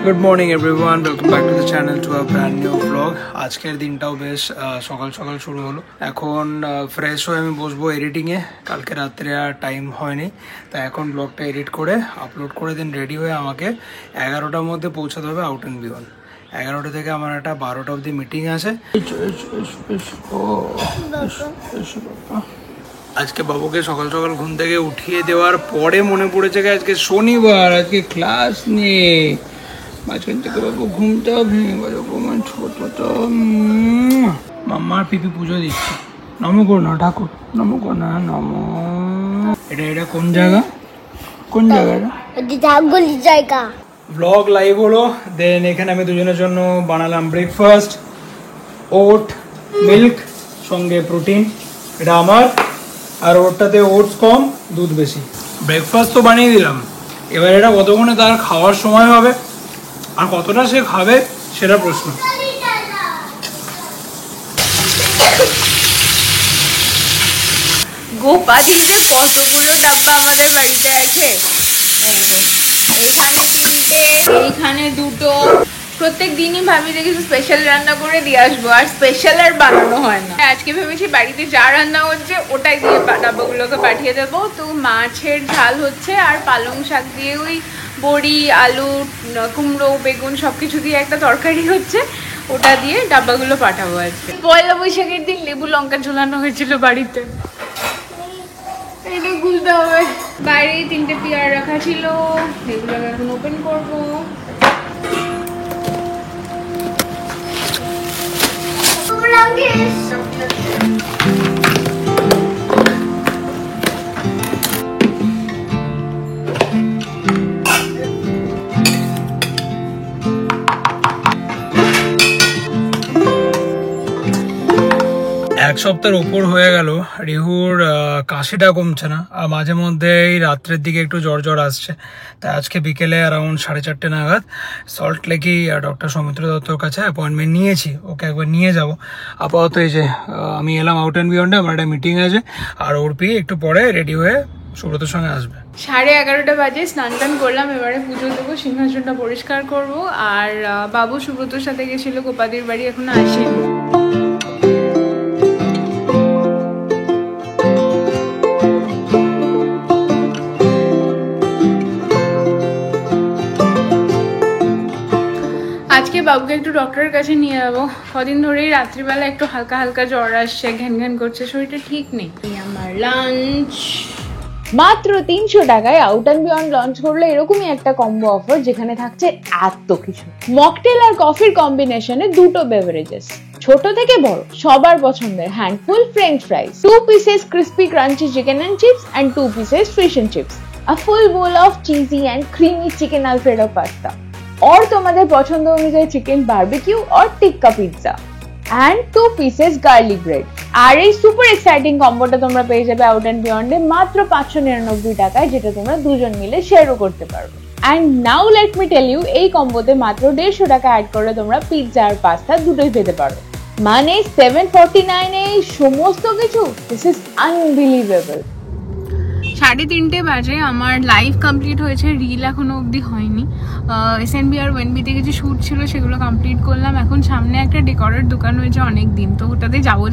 Good morning everyone, welcome back to the channel to a brand new blog. আজকের দিনটাও বেশ সকাল সকাল শুরু হলো। এখন ফ্রেশ হয়ে আমি বসবো এডিটিংয়ে। কালকে রাত্রে আর টাইম হয়নি, তাই এখন ব্লগটা এডিট করে আপলোড করে দেন রেডি হয়ে আমাকে 11টার মধ্যে পৌঁছাতে হবে আউট অ্যান্ড বিয়ন্ড। 11টা থেকে আমার একটা 12টা অবধি মিটিং আছে। আজকে বাবুকে সকাল সকাল ঘুম থেকে উঠিয়ে দেওয়ার পরে মনে পড়েছে যে আজকে শনিবার, আজকে ক্লাস নেই। মাঝখান থেকে বাবু ঘুমটাও ভেঙে গেল। ছোট মাম্মার পিপি পুজো দিচ্ছে। নমো কর না ঠাকুর, নমো কর না, নমো। এটা কোন জায়গা? কোন জায়গা? ব্লগ লাইভ হলো। দেন এখানে আমি দুজনের জন্য বানালাম ব্রেকফাস্ট, ওট মিল্ক সঙ্গে প্রোটিন। এটা আমার, আর ওরটাতে ওটস কম, দুধ বেশি। ব্রেকফাস্ট তো বানিয়ে দিলাম, এবার এটা কতক্ষণে তার খাওয়ার সময় হবে আর কতটা সে খাবে সেটা প্রশ্ন। গোপাদির যে কতগুলো ডাব্বা আমাদের বাড়িতে আছে, এখানে 3টে, এইখানে 2টো। প্রত্যেক দিনই ভাবি যে কিছু স্পেশাল রান্না করে দিয়ে আসবো, আর স্পেশাল আর বানানো হয় না। আজকে ভেবেছি বাড়িতে যা রান্না হচ্ছে ওটাই দিয়ে ডাব্বাগুলোকে পাঠিয়ে দেবো। তো মাছের ঝাল হচ্ছে আর পালং শাক দিয়ে ওই বড়ি, আলু, কুমড়ো, বেগুন সবকিছু দিয়ে একটা তরকারি হচ্ছে, ওটা দিয়ে ডাব্বাগুলো পাঠাবো আজকে। পয়লা বৈশাখের দিন লেবু লঙ্কা ঝোলানো হয়েছিল বাড়িতে, এটা খুলতে হবে। বাইরে 3টে পেয়ার রাখা ছিল, এগুলো এখন ওপেন করবো। এক সপ্তাহের উপর হয়ে গেল রিহুর কাশিটা কমছে না, আর মাঝে মধ্যে এই রাত্রের দিকে একটু জ্বর আসছে। তাই আজকে বিকেলে অ্যারাউন্ড 4:30 নাগাদ সল্ট লেকি ডক্টর সৌমিত্র দত্তর কাছে অ্যাপয়েন্টমেন্ট নিয়েছি, ওকে একবার নিয়ে যাব। আপাতত এই যে আমি এলাম আউট অ্যান্ড বিয়ন্ডে, আমার একটা মিটিং আছে, আর ওরপি একটু পরে রেডি হয়ে সুব্রতর সঙ্গে আসবে। 11:30 বাজে, স্নান টান করলাম, এবারে পুজো দেবো, সিংহাসনটা পরিষ্কার করব। আর বাবু সুব্রতর সাথে গেছিল গোপাদির বাড়ি, এখনো আসেনি। আজকে বাবুকে একটু ডক্টরের কাছে নিয়ে যাবো। কদিন ধরেই রাত্রিবেলা একটু হালকা হালকা জ্বর আসছে, ঘ্যান ঘ্যান করছে, শরীরটা ঠিক নেই। আমার লাঞ্চ মাত্র 300 টাকায় আউট অ্যান্ড বিয়ন্ড লঞ্চ করলো এরকমই একটা কম্বো অফার, যেখানে থাকছে এত কিছু। মকটেল আর কফির কম্বিনেশনে 2টো বেভারেজেস, ছোট থেকে বড় সবার পছন্দের handful French ফ্রাইজ, 2 pieces crispy crunchy chicken and chips and 2 pieces fish and chips, a full bowl of cheesy and creamy chicken alfredo pasta, और তোমাদের পছন্দ অনুযায়ী চিকেন বারবিকিউ और tikka pizza and 2 pieces garlic bread। আর এই সুপার এক্সাইটিং কম্বোটা তোমরা পেয়ে যাবে আউট অ্যান্ড বিয়ন্ডে মাত্র 599 টাকায়, যেটা তোমরা দুজন মিলে শেয়ারও করতে পারবে। And now let me tell you, এই কম্বোতে মাত্র 150 টাকা অ্যাড করে তোমরা পিৎজা আর পাস্তা দুটোই পেতে পারো, মানে 749 এই সমস্ত কিছু। This is unbelievable. 3:30 বাজে, আমার লাইভ কমপ্লিট হয়েছে, রিল এখনো অবধি হয়নি। SNB আর ওয়েনবিতে কিছু শ্যুট ছিল, সেগুলো কমপ্লিট করলাম। এখন সামনে একটা ডেকোরের দোকান হয়েছে অনেক দিন, তো ওটাতে যাবো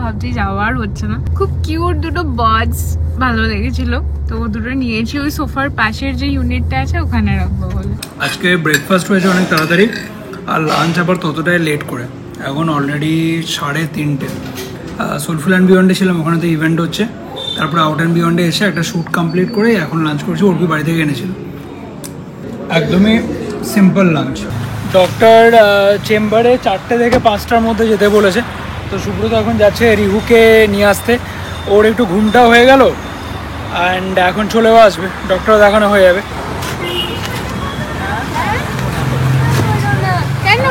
ভাবছি, যাওয়া আর হচ্ছে না। খুব কিউট 2টো বার্ডস ভালো লেগেছিল, তো দুটো নিয়েছি। ওই সোফার পাশের যে ইউনিটটা আছে ওখানে রাখবো বলে। আজকে ব্রেকফাস্ট হয়েছে অনেক তাড়াতাড়ি, আর লাঞ্চ আবার ততটাই লেট করে। এখন অলরেডি 3:30। সোলফুল অ্যান্ড বিয়ন্ডে ছিলাম, ওখানে তো ইভেন্ট হচ্ছে। তারপরে আউট অ্যান্ড বিয়ন্ডে এসে একটা শ্যুট কমপ্লিট করে এখন লাঞ্চ করছি। ওরপি বাড়ি থেকে এনেছিল, একদমই সিম্পল লাঞ্চ। ডক্টর চেম্বারে 4টে থেকে 5টার মধ্যে যেতে বলেছে, তো সুব্রত এখন যাচ্ছে রিহুকে নিয়ে আসতে। ওর একটু ঘুমটাও হয়ে গেল, অ্যান্ড এখন চলেও আসবে, ডক্টর দেখানো হয়ে যাবে। কেন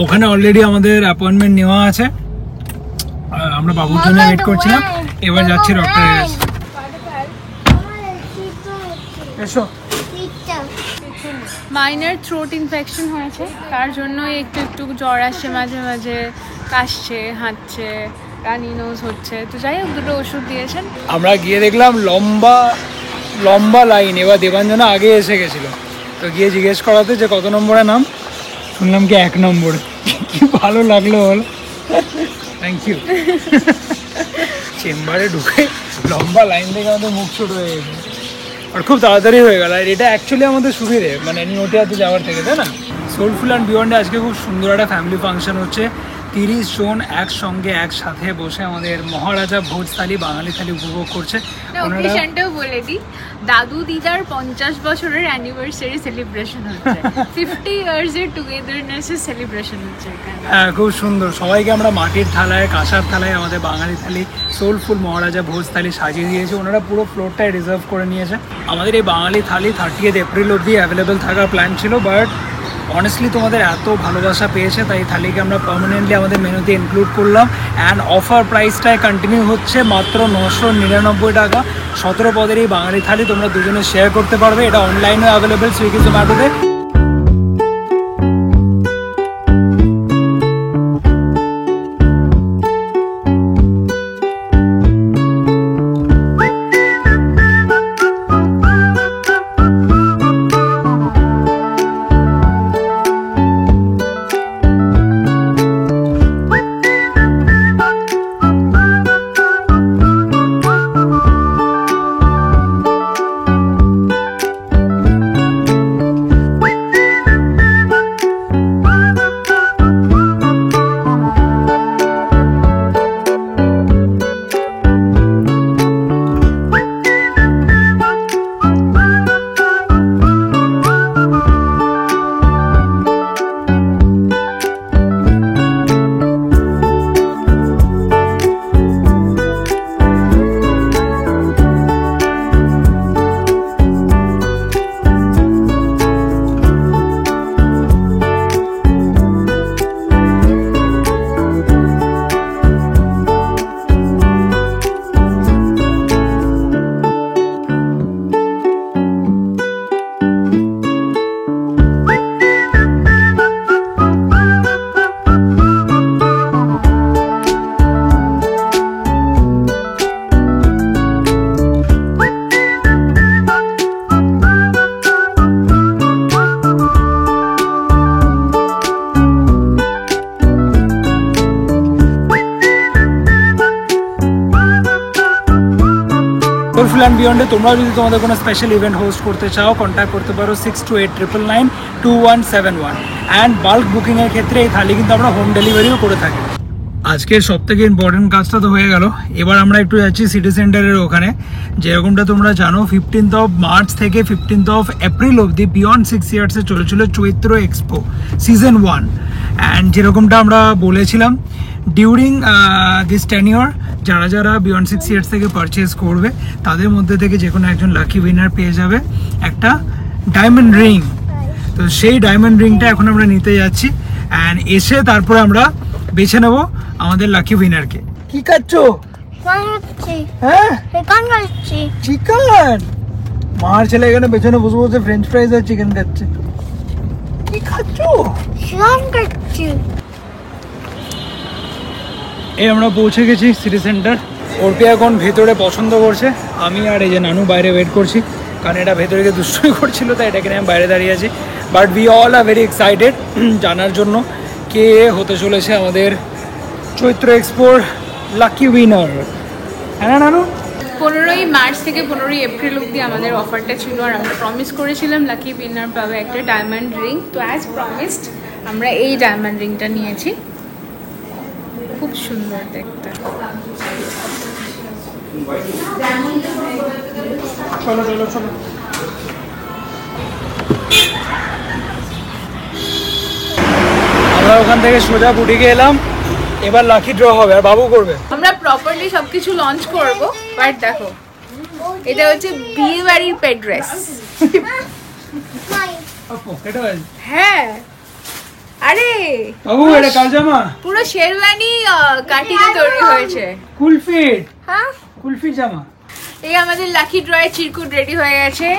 ওখানে অলরেডি আমাদের অ্যাপয়েন্টমেন্ট নেওয়া আছে, আমরা বাবুর জন্য ওয়েট করছিলাম। এবার যাচ্ছি ডক্টরের কাছে। এসো। মাইনর থ্রোট ইনফেকশন হয়েছে, তার জন্য একটু একটু জ্বর আসছে, মাঝে মাঝে কাশছে, হাঁচছে, রানি নোজ হচ্ছে। তো যাই হোক, 2টো ওষুধ দিয়েছেন। আমরা গিয়ে দেখলাম লম্বা লম্বা লাইন। এবার দেবাঞ্জনা আগে এসে গেছিলো, তো গিয়ে জিজ্ঞেস করাতে যে কত নম্বরে নাম, শুনলাম কি 1 নম্বরে। কি ভালো লাগলো বল, থ্যাংক ইউ। চেম্বারে ঢুকে লম্বা লাইন থেকে আমাদের মুখ ছোট হয়ে গেছে, আর খুব তাড়াতাড়ি হয়ে গেল। আর এটা অ্যাকচুয়ালি আমাদের সুবিধে, মানে নোটিয়াতে যাওয়ার থেকে, তাই না? সোলফুল অ্যান্ড বিয়ন্ডে আজকে খুব সুন্দর একটা ফ্যামিলি ফাংশন হচ্ছে। 30 জন একসঙ্গে একসাথে বসে আমাদের মহারাজা ভোজ থালি, বাঙালি থালি উপভোগ করছে। ওকেশনটাও বলে দিই, দাদু দিদার 50 বছরের অ্যানিভার্সারি সেলিব্রেশন হচ্ছে, 50 ইয়ার্স এর টুগেদারনেসের সেলিব্রেশন হচ্ছে এখানে। হ্যাঁ, খুব সুন্দর। সবাইকে আমরা মাটির থালায়, কাঁসার থালায় আমাদের বাঙালি থালি, সোলফুল মহারাজা ভোজ থালি সাজিয়ে দিয়েছে। ওনারা পুরো ফ্লোরটাই রিজার্ভ করে নিয়েছে। আমাদের এই বাঙালি থালি 30 এপ্রিল অবধি অ্যাভেলেবেল থাকার প্ল্যান ছিল, বাট অনেস্টলি তোমাদের এত ভালোবাসা পেয়েছে, তাই থালিকে আমরা পার্মানেন্টলি আমাদের মেনুতে ইনক্লুড করলাম। অ্যান্ড অফার প্রাইসটায় কন্টিনিউ হচ্ছে মাত্র 999 টাকা। 17 পদের এই বাঙালি থালি তোমরা দুজনে শেয়ার করতে পারবে। এটা অনলাইনেও অ্যাভেলেবেল, সুইগি জোম্যাটোতে। সোলফুল অ্যান্ড বিয়ন্ডে তোমরা যদি তোমাদের কোনো স্পেশাল ইভেন্ট হোস্ট করতে চাও, কন্ট্যাক্ট করতে পারো 6289992171। অ্যান্ড বাল্ক বুকিংয়ের ক্ষেত্রে এই থালি কিন্তু আমরা হোম ডেলিভারিও করে থাকি। আজকের সব থেকে ইম্পর্টেন্ট কাজটা তো হয়ে গেল। এবার আমরা একটু যাচ্ছি সিটি সেন্টারের ওখানে। যেরকমটা তোমরা জানো, 15 মার্চ থেকে 15 এপ্রিল অবধি বিয়ন্ড 6 ইয়ার্সে চলেছিল চৈত্র এক্সপো সিজন 1। অ্যান্ড যেরকমটা আমরা বলেছিলাম, ডিউরিং দিস টেনিওর যারা যারা বিয়ন্ড 6 ইয়ার্স থেকে পারচেস করবে, তাদের মধ্যে থেকে যে কোনো একজন লাকি উইনার পেয়ে যাবে একটা ডায়মন্ড রিং। তো সেই ডায়মন্ড রিংটা এখন আমরা নিতে যাচ্ছি। অ্যান্ড এসে তারপরে আমরা বেছে নেবো আমাদের লাকি উইনারকে। কি খাচ্ছো? হ্যাঁ, চিকেন। মার ছেলে এখানে পেছনে বসে বসে ফ্রেঞ্চ ফ্রাইজ আর চিকেন খাচ্ছে। কি খাচ্ছো? এই আমরা পৌঁছে গেছি সিটি সেন্টার। অর্পি এখন ভেতরে পছন্দ করছে, আমি আর এই যে নানু বাইরে ওয়েট করছি, কারণ এটা ভেতরে গিয়ে দুষ্টুমি করছিল, তাই এটাকে আমি বাইরে দাঁড়িয়ে আছি। But we all are very excited জানার জন্য কে হতে চলেছে আমাদের চৈত্র এক্সপোর লাকি উইনার। হ্যাঁ না নানু? 15 মার্চ থেকে 15 এপ্রিল অবধি আমাদের অফারটা ছিল, আর আমরা প্রমিস করেছিলাম লাকি উইনার পাবে একটা ডায়মন্ড রিং। তো অ্যাজ প্রমিসড আমরা এই ডায়মন্ড রিংটা নিয়েছি, খুব সুন্দর দেখতে। চলো চলো চলো। আমরা ওখান থেকে সোজা বুটিকে এলাম, এবার লাকি ড্র হবে আর বাবু করবে। আমরা প্রপারলি সবকিছু লঞ্চ করব, বাট দেখো এটা হচ্ছে বিয়ে বাড়ির পেট ড্রেস। হ্যাঁ, আরে বাবু এটা কাল জামা, পুরো শেরওয়ানি কাটিয়ে তৈরি হয়েছে। কুলফিট, হ্যাঁ কুলফি জামা। এই আমাদের লাকি ড্রয়ের চিরকুট রেডি হয়ে গেছে।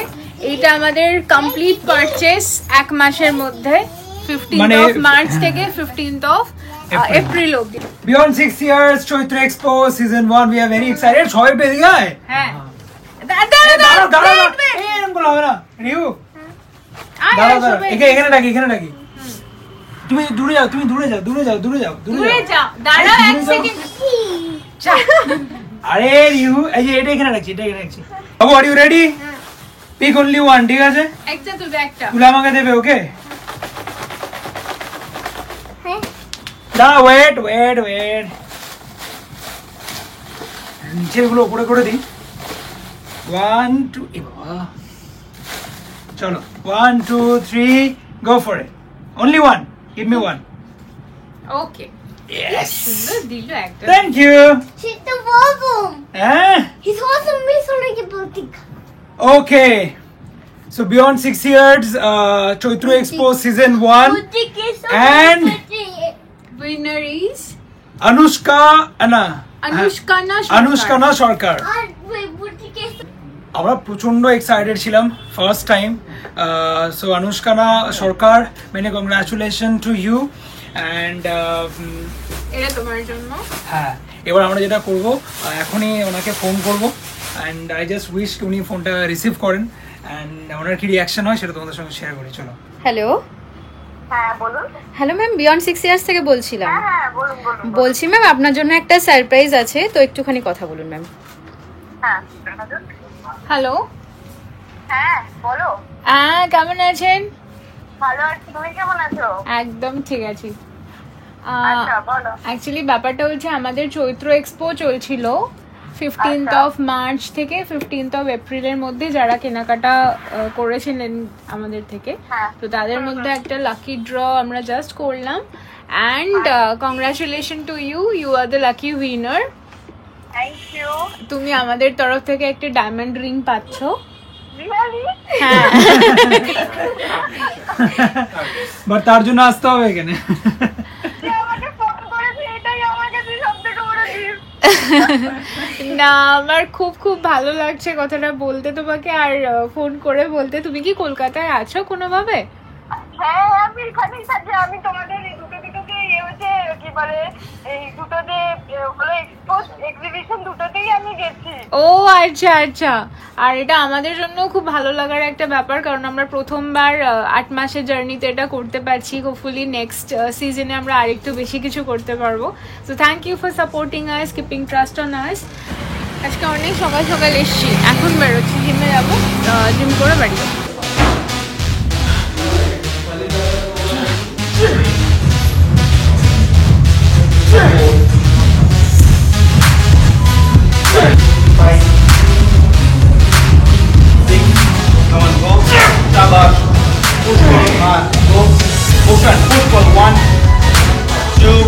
এইটা আমাদের কমপ্লিট পারচেস 1 মাসের মধ্যে, 15 মার্চ থেকে 15 এপ্রিল অবধি। Beyond 6 years Chaitra expo season 1, we are very excited. সবাই পেয়ে যায়। হ্যাঁ, দাঁড়া এরকম বলা হবে না রিউ, দাঁড়া এখানে রাখি তুমি দূরে যাও দাঁড়াও এক সেকেন্ড। আরে রিউ এই যে এটা এখানে রাখছি বাবু, are you ready? Pick only one, ঠিক আছে? একটা তুলে আমাকে দেবে, ওকে? দাঁড়া, ওয়েট নিচের গুলো উপরে করে দিই। 1 2 চলো 1 2 3 go for it, only one, give me one. Okay, Yes, সুন্দর দিল একটা। thank you. She's the Volvo. He's also missing a boutique. Okay, so Beyond 6 Years Choitro Expo season 1 Boutique is so and pretty. Winner is Anushka না সরকার। Wait, boutique is আমরা প্রচন্ড excited ছিলাম, first time. So অনুষ্কানা Sarkar, many congratulation to you. And এটা তোমার জন্য। হ্যাঁ, এবার আমরা যেটা করব, এখনই ওনাকে ফোন করব, অ্যান্ড আই জাস্ট উইশ উনি ফোনটা রিসিভ করেন, অ্যান্ড ওনার কি রিয়াকশন হয় সেটা তোমাদের সঙ্গে শেয়ার করি। চলো। হ্যালো হ্যাঁ বলুন। হ্যালো ম্যাম, বিয়ন্ড 6 ইয়ার্স থেকে বলছিলাম। হ্যাঁ বলুন। বলছি ম্যাম, আপনার জন্য একটা সারপ্রাইজ আছে, তো একটুখানি কথা বলুন ম্যাম। হ্যাঁ হ্যালো, হ্যাঁ বলো। কেমন আছেন? ভালো আছি, তুমি কেমন আছো? একদম ঠিক আছি। আচ্ছা বলো। অ্যাকচুয়ালি ব্যাপারটা হচ্ছে আমাদের চৈত্র এক্সপো চলছিল 15th অফ মার্চ থেকে 15th অফ এপ্রিলের মধ্যে, যারা কেনাকাটা করেছিলেন আমাদের থেকে, হ্যাঁ। তো তাদের মধ্যে একটা লাকি ড্র আমরা জাস্ট করলাম, and congratulation to you are the lucky winner. Thank you. তুমি আমাদের তরফ থেকে একটা ডায়মন্ড রিং পাচ্ছ। রিয়েলি? হ্যাঁ, বাট তার জন্য আসতে হবে এখানে। যে আমাকে ফোন করেছে এটাই আমার কাছে সবথেকে বড় গিফট। না আমার খুব খুব ভালো লাগছে কথাটা বলতে তোমাকে, আর ফোন করে বলতে। তুমি কি কলকাতায় আছো কোনোভাবে? হ্যাঁ আমি এখানেই থাকি। আমি তোমাদের এই দুটোতে হচ্ছে কি বলে, এই দুটোতে হলো এক্সিবিশন দুটোতেই আমি গেছি। ও আচ্ছা। আর এটা আমাদের জন্য খুব ভালো লাগার একটা ব্যাপার, কারণ আমরা প্রথমবার 8 মাসের জার্নিতে এটা করতে পারছি। হোপফুলি নেক্সট সিজনে আমরা আরেকটু বেশি কিছু করতে পারবো। So thank you for supporting us, keeping trust on us. আজকে অনেক সকাল সকাল এসছি, এখন বেরোচ্ছি, জিমে যাবো, জিম করে বাড়ি যাবো। Come on, go. Shabash. Push for it. Go. Push and push for 1 2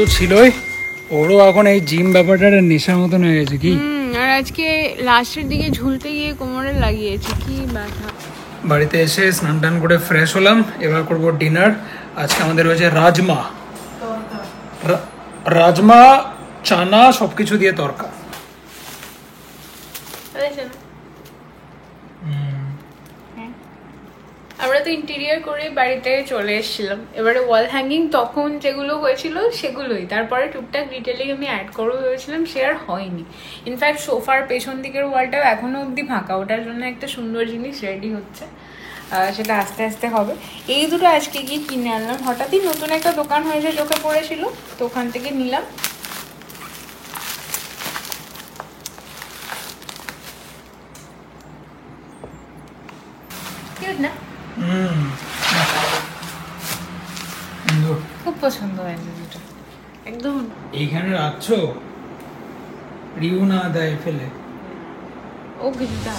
তো ছিলই, ওরও এখন এই জিম ব্যাপারটা নেশার মতন হয়ে গেছে কি। আর আজকে লাস্টের দিকে ঝুলতে গিয়ে কোমরে লাগিয়েছে, কি ব্যথা। বাড়িতে এসে স্নান টান করে ফ্রেশ হলাম, এবার করব ডিনার। আজকে আমাদের হয়েছে রাজমা চানা সবকিছু দিয়ে তরকা। আমরা তো ইন্টেরিয়র করে বাড়িতে চলে এসেছিলাম, এবারে ওয়াল হ্যাঙ্গিং তখন যেগুলো হয়েছিল সেগুলোই, তারপরে টুকটাক ডিটেলিং আমি অ্যাড করবো ভেবেছিলাম, সে আর হয়নি। ইনফ্যাক্ট সোফার পেছন দিকের ওয়ালটাও এখনো অবধি ফাঁকা, ওটার জন্য একটা সুন্দর জিনিস রেডি হচ্ছে, সেটা আস্তে আস্তে হবে। এই দুটো আজকে গিয়ে কিনে আনলাম, হঠাৎই নতুন একটা দোকান হয়েছে চোখে পড়েছিল, তো ওখান থেকে নিলাম। না খুব পছন্দ হয়েছে দুটো, একদম। এইখানে রাখছো, রিউ না দেয় ফেলে, ও কিছুটা